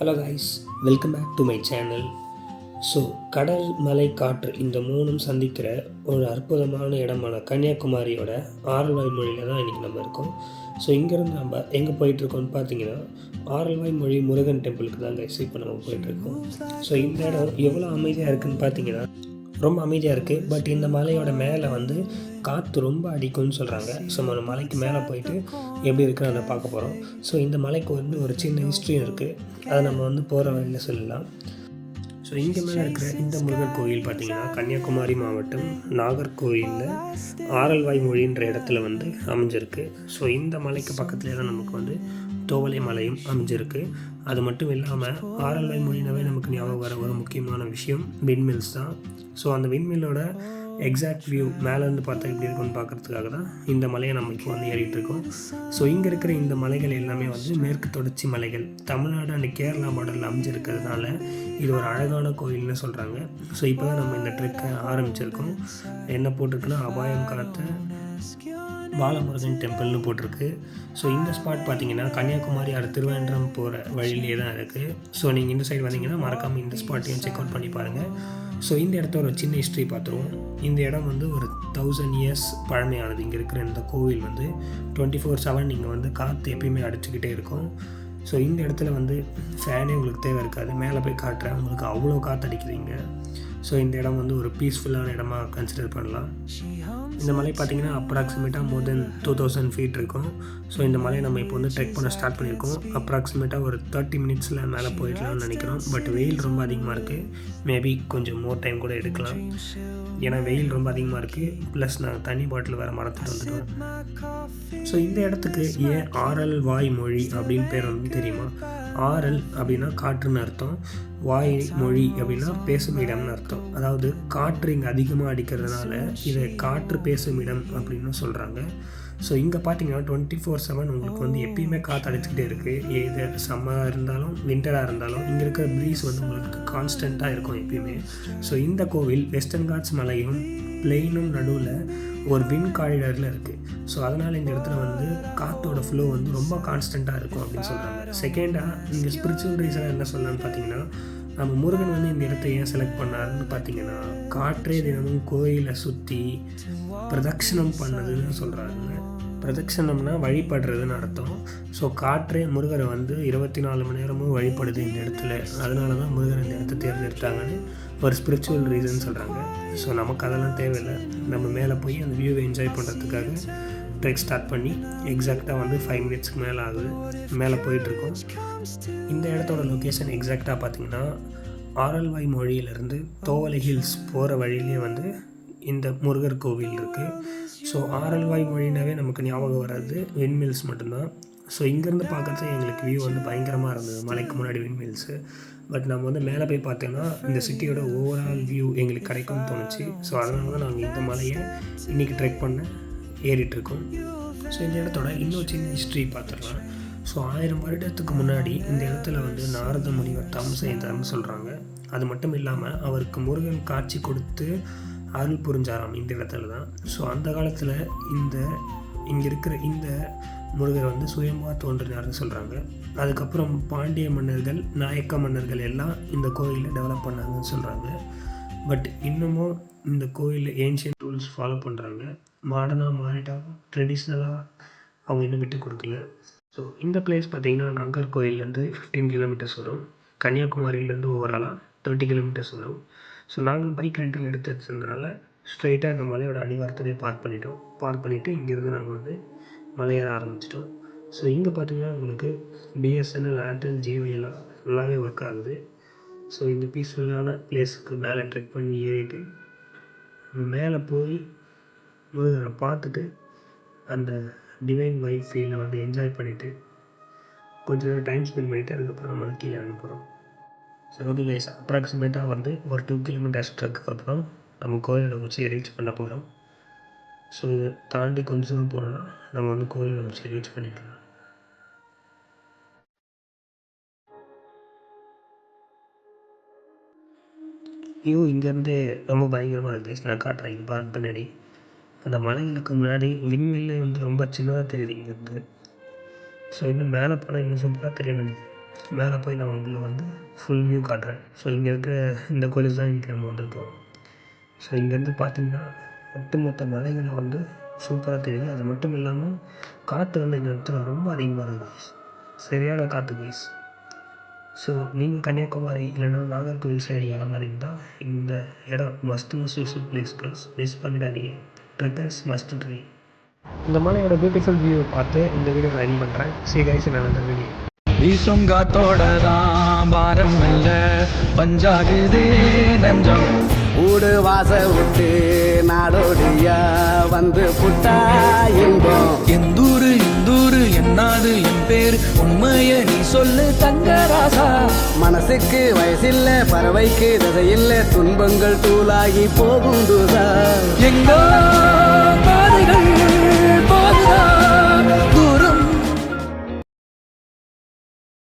Hello guys, welcome back to my channel. So கடல், மலை, காற்று இந்த மூணும் சந்திக்கிற ஒரு அற்புதமான இடமான கன்னியாகுமரியோட ஆரல்வாய் மொழியில் தான் இன்றைக்கி நம்ம இருக்கோம். ஸோ இங்கேருந்து நம்ம எங்கே போயிட்டுருக்கோம்னு பார்த்தீங்கன்னா ஆரல்வாய் மொழி முருகன் டெம்பிளுக்கு தான் கைஸ் இப்போ நம்ம போயிட்டுருக்கோம். ஸோ இந்த இடம் எவ்வளோ அமைதியாக இருக்குதுன்னு பார்த்தீங்கன்னா ரொம்ப அமைதியாக இருக்குது. பட் இந்த மலையோட மேலே வந்து காற்று ரொம்ப அடிக்கும்னு சொல்கிறாங்க. ஸோ நம்ம மலைக்கு மேலே போயிட்டு எப்படி இருக்குன்னு அதை பார்க்க போகிறோம். ஸோ இந்த மலைக்கு வந்து ஒரு சின்ன ஹிஸ்ட்ரியும் இருக்குது, அதை நம்ம வந்து போகிற வழியில் சொல்லலாம். ஸோ இங்கே மேலே இருக்கிற இந்த முருகர் கோயில் பார்த்திங்கன்னா கன்னியாகுமரி மாவட்டம் நாகர்கோவிலில் ஆரல்வாய் மொழின்ற இடத்துல வந்து அமைஞ்சிருக்கு. ஸோ இந்த மலைக்கு பக்கத்துலேயே தான் நமக்கு வந்து தோவலை மலையும் அமைஞ்சிருக்கு. அது மட்டும் இல்லாமல் ஆரல்வாய் மொழினாவே நமக்கு ஞாபகம் வர ஒரு முக்கியமான விஷயம் விண்மில்ஸ் தான். ஸோ அந்த விண்மில்லோட எக்ஸாக்ட் வியூ மேலேருந்து பார்த்தா எப்படி இருக்குன்னு பார்க்குறதுக்காக தான் இந்த மலையை நம்ம இப்போ வந்து ஏறிட்டுருக்கோம். ஸோ இங்கே இருக்கிற இந்த மலைகள் எல்லாமே வந்து மேற்கு தொடர்ச்சி மலைகள், தமிழ்நாடு அண்ட் கேரளா மாடலில் அமைஞ்சிருக்கிறதுனால இது ஒரு அழகான கோயில்னு சொல்கிறாங்க. ஸோ இப்போ தான் நம்ம இந்த ட்ரெக்கை ஆரம்பிச்சிருக்கோம். என்ன போட்டிருக்குன்னா அபாயம் காத்த பாலமுருகன் டெம்பிள்னு போட்டிருக்கு. ஸோ இந்த ஸ்பாட் பார்த்திங்கன்னா கன்னியாகுமரி அடுத்த திருவேண்டரம் போகிற வழியிலே தான் இருக்குது. ஸோ நீங்கள் இந்த சைடு வந்தீங்கன்னா மறக்காமல் இந்த ஸ்பாட்டையும் செக் அவுட் பண்ணி பாருங்கள். ஸோ இந்த இடத்த ஒரு சின்ன ஹிஸ்ட்ரி பார்த்துருவோம். இந்த இடம் வந்து ஒரு 1000 years பழமையானது. இங்கே இருக்கிற இந்த கோவில் வந்து 24/7 இங்கே வந்து காற்று எப்பயுமே அடிச்சுக்கிட்டே இருக்கும். ஸோ இந்த இடத்துல வந்து ஃபேனே உங்களுக்கு தேவை இருக்காது. மேலே போய் காட்டுறேன், உங்களுக்கு அவ்வளோ காற்று அடிக்குதுங்க. ஸோ இந்த இடம் வந்து ஒரு பீஸ்ஃபுல்லான இடமா கன்சிடர் பண்ணலாம். இந்த மலை பார்த்திங்கன்னா அப்ராக்சிமேட்டாக மோர் தென் 2000 feet இருக்கும். ஸோ இந்த மலையை நம்ம இப்போ வந்து ட்ரெக் பண்ண ஸ்டார்ட் பண்ணியிருக்கோம். அப்ராக்சிமேட்டாக ஒரு 30 minutesல மேலே போயிடலாம்னு நினைக்கிறோம். பட் வெயில் ரொம்ப அதிகமாக இருக்குது. மேபி கொஞ்சம் மோர் டைம் கூட எடுக்கலாம். ஏன்னா வெயில் ரொம்ப அதிகமாக இருக்குது. ப்ளஸ் நான் தண்ணி பாட்டில் வேறு மறந்துட்டு வந்துடுவேன். ஸோ இந்த இடத்துக்கு ஏன் ஆரல்வாய் மொழி அப்படின்னு பேர் வந்து தெரியுமா? ஆரல் அப்படின்னா காற்றுன்னு அர்த்தம், வாய் மொழி அப்படின்னா பேசும் இடம்னு அர்த்தம். அதாவது காற்று இங்கே அதிகமாக அடிக்கிறதுனால இதை காற்று பேசும் இடம் அப்படின்னு சொல்கிறாங்க. ஸோ இங்கே பார்த்தீங்கன்னா 24/7 உங்களுக்கு வந்து எப்பயுமே காற்று அடிச்சுக்கிட்டே இருக்குது. ஏது சம்மராக இருந்தாலும் வின்டராக இருந்தாலும் இங்கே இருக்கிற ப்ரீஸ் வந்து உங்களுக்கு கான்ஸ்டண்ட்டாக இருக்கும் எப்பயுமே. ஸோ இந்த கோவில் வெஸ்டர்ன் காட்ஸ் மலையும் பிளெயினும் நடுவில் ஒரு வின் காரிடாரில் இருக்குது. ஸோ அதனால் இந்த இடத்துல வந்து காற்றோட ஃப்ளோ வந்து ரொம்ப கான்ஸ்டண்ட்டாக இருக்கும் அப்படின்னு சொல்கிறாங்க. செகண்டாக இங்கே ஸ்பிரிச்சுவல் ரீசனாக என்ன சொல்லலான்னு பார்த்தீங்கன்னா, நம்ம முருகன் வந்து இந்த இடத்த ஏன் செலக்ட் பண்ணாருன்னு பார்த்தீங்கன்னா, காற்றே தினமும் கோயிலை சுற்றி பிரதட்சணம் பண்ணதுன்னு சொல்கிறாங்க. பிரதட்சணம்னா வழிபடுறதுன்னு அர்த்தம். ஸோ காற்றே முருகரை வந்து 24 மணி நேரமும் வழிபடுது இந்த இடத்துல. அதனால தான் முருகர் இந்த இடத்த தேர்ந்தெடுத்தாங்கன்னு ஒரு ஸ்பிரிச்சுவல் ரீசன் சொல்கிறாங்க. ஸோ நமக்கு அதெல்லாம் தேவையில்லை. நம்ம மேலே போய் அந்த வியூவை என்ஜாய் பண்ணுறதுக்காக ட்ரெக் ஸ்டார்ட் பண்ணி எக்ஸாக்டாக வந்து 5 minutesக்கு மேலே ஆகுது. மேலே போயிட்டுருக்கோம். இந்த இடத்தோட லொக்கேஷன் எக்ஸாக்டாக பார்த்திங்கன்னா ஆரல்வாய் மொழியிலேருந்து தோவலை ஹில்ஸ் போகிற வழியிலே வந்து இந்த முருகர் கோவில் இருக்குது. ஸோ ஆரல்வாய் மொழினாவே நமக்கு ஞாபகம் வராது விண்மில்ஸ் மட்டும்தான். ஸோ இங்கேருந்து பார்க்குறது எங்களுக்கு வியூ வந்து பயங்கரமாக இருந்தது, மலைக்கு முன்னாடி விண்மில்ஸு. பட் நம்ம வந்து மேலே போய் பார்த்தோன்னா இந்த சிட்டியோட ஓவரால் வியூ எங்களுக்கு கிடைக்கும்னு தோணுச்சு. ஸோ அதனால தான் நாங்கள் இந்த மலையை இன்றைக்கி ட்ரெக் பண்ண ஏறிட்டுருக்கோம். ஸோ இந்த இடத்தோட இன்னொரு சின்ன ஹிஸ்ட்ரி பார்த்துடலாம். ஸோ 1000 வருடத்துக்கு முன்னாடி இந்த இடத்துல வந்து நாரத முனிவர் தவம் செய்தார்னு சொல்கிறாங்க. அது மட்டும் இல்லாமல் அவருக்கு முருகன் காட்சி கொடுத்து அருள் புரிஞ்சாராம் இந்த இடத்துல தான். ஸோ அந்த காலத்தில் இங்கே இருக்கிற இந்த முருகர் வந்து சுயமாக தோன்றினார்னு சொல்கிறாங்க. அதுக்கப்புறம் பாண்டிய மன்னர்கள், நாயக்க மன்னர்கள் எல்லாம் இந்த கோயிலை டெவலப் பண்ணாங்கன்னு சொல்கிறாங்க. பட் இன்னமும் இந்த கோயிலில் ஏன்ஷியன்ட் ரூல்ஸ் ஃபாலோ பண்ணுறாங்க. மாடர்னாக மாறிட்டாலும் ட்ரெடிஷ்னலாக அவங்க இன்னும் விட்டு கொடுக்கல. ஸோ இந்த பிளேஸ் பார்த்திங்கன்னா நாகர்கோவிலேருந்து 15 kilometers வரும். கன்னியாகுமரியிலேருந்து ஓவராலாக 30 kilometers வரும். ஸோ நாங்கள் பைக் ரெண்டில் எடுத்துருந்ததுனால ஸ்ட்ரைட்டாக இந்த மலையோட அடிவாரத்திலே பார்க் பண்ணிவிட்டு இங்கேருந்து நாங்கள் வந்து மலையேற ஆரம்பிச்சிட்டோம். ஸோ இங்கே பார்த்திங்கன்னா உங்களுக்கு பிஎஸ்என்எல், ஏர்டெல், ஜியோ எல்லாம் நல்லாவே ஒர்க் ஆகுது. ஸோ இந்த பீஸ்ஃபுல்லான பிளேஸுக்கு மேலே ட்ரெக் பண்ணி ஏறிட்டு மேலே போய் முருகரை பார்த்துட்டு அந்த டிவைன் வைப் ஃபீலை வந்து என்ஜாய் பண்ணிவிட்டு கொஞ்சம் நேரம் டைம் ஸ்பெண்ட் பண்ணிவிட்டு அதுக்கப்புறம் நம்ம கீழே அனுப்புகிறோம். ஸோ ஓகே கைஸ், அப்ராக்சிமேட்டாக வந்து ஒரு 2 kilometers ட்ரெக்கு அப்புறம் நம்ம கோயிலோட உச்சியை ரீச் பண்ண போகிறோம். ஸோ இதை தாண்டி கொஞ்சம் தூரம் போனோம்னா நம்ம வந்து கோயிலோட உச்சியை ரீச் பண்ணிக்கலாம். இங்கேருந்து ரொம்ப பயங்கரமாக இருக்குது. நான் காட்டுறேன் இங்கே பார்க்க பின்னாடி அந்த மலைகளுக்கு முன்னாடி விண்வெளி வந்து ரொம்ப சின்னதாக தெரியுது இங்கேருந்து. ஸோ இன்னும் மேலே போனால் இன்னும் சூப்பராக தெரியும். மேலே போய் நான் உங்களுக்கு வந்து ஃபுல் வியூ காட்டுறேன். ஸோ இங்கே இருக்கிற இந்த கோயிலுக்கு தான் இன்றைக்கி நம்ம வந்திருக்கோம். ஸோ இங்கேருந்து பார்த்திங்கன்னா ஒட்டுமொத்த மலைகளை வந்து சூப்பராக தெரியுது. அது மட்டும் இல்லாமல் காற்று வந்து இந்த இடத்துல ரொம்ப அதிகமாக இருக்குது, சரியான காற்று கைஸ். ஸோ நீங்கள் கன்னியாகுமரி இல்லைன்னா நாகர்கோவில் சைடு வர மாதிரி இருந்தால் இந்த இடம் must visit place plus miss பண்ணிடாதீங்க. ட்ரிப்பர்ஸ் மஸ்ட் ட்ரை. இந்த மலையோட பியூட்டிஃபுல் வியூவை பார்த்து இந்த வீடியோ நான் என் பண்ணுறேன். சரி கைஸ், நான் அந்த வீடியோ வீசும் காத்தோட தான் பாரம் இல்ல பஞ்சாகுதே நெஞ்சம். ஊடு வாச விட்டு நாடோடியா வந்து புட்டா இன்பம். எந்தூரு இந்தூரு என்னாது என் பேர் உண்மைய நீ சொல்லு தங்கராசா. மனசுக்கு வயசில்ல பறவைக்கு தசையில்ல துன்பங்கள் தூளாகி போகும் தூசா. எங்கோ பாதைகள் போகுதா